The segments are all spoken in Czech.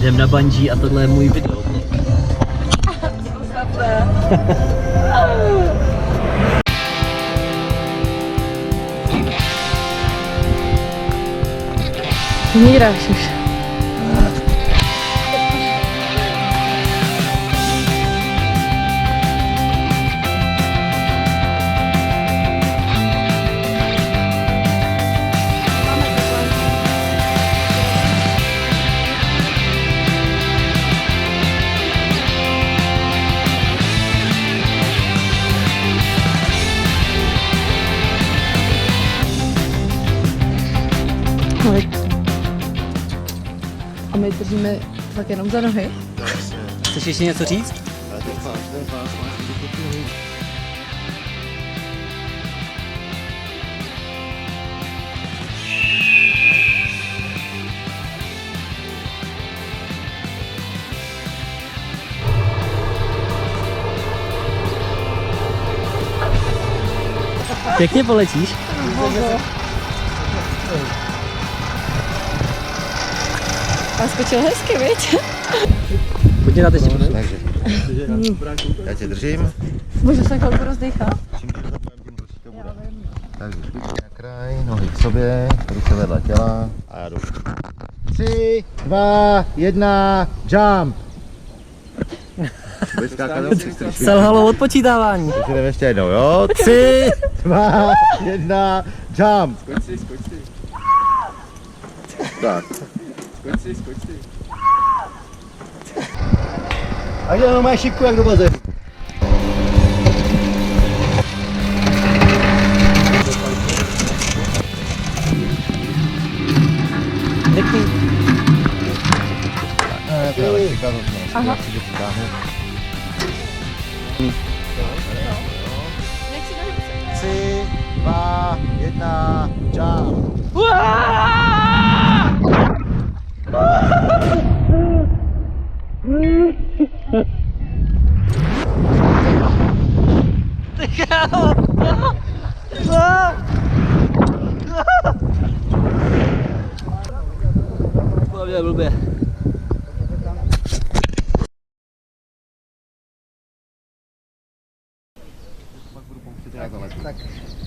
Jdem na bungee a tohle je můj video. Umíráš už. A my držíme fakt jenom za nohy. Chceš ještě něco říct? Pěkně poletíš. A skočil hezky, viď? Pojďme na teď. Takže. Já tě držím. Můžu se chvilku rozdýchat? Takže špičky na kraj, nohy k sobě, ruce vedle těla a já jdu. 3, 2, 1, jump! Selhalo odpočítávání. Teď jdeme ještě jednou, jo? 3, 2, 1, jump! Skoč si. Tak. Skoč si. A jde jenom šipku jak do bazénu. Děkuji. Aha. 3, 2, 1, jump! Blbě. Tak,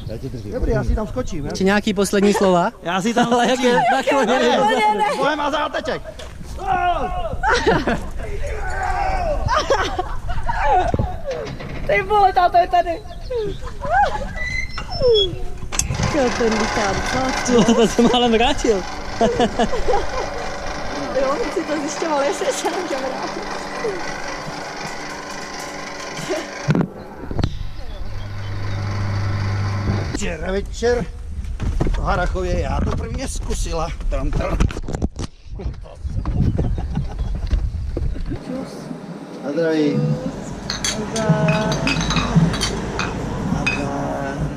já tě držím. Dobrý, já si tam skočím. Či nějaký poslední slova? Já si tam Ale jak je nakloněný. Bohem a záteček. Ty vole, táto je tady. Jo, ten vytáhl. To jsem málem vrátil. Jo, on si to zjišťoval, jestli se můžeme vrátit. Včera večer v Harrachově já to prvně zkusila. Tam. A zdraví.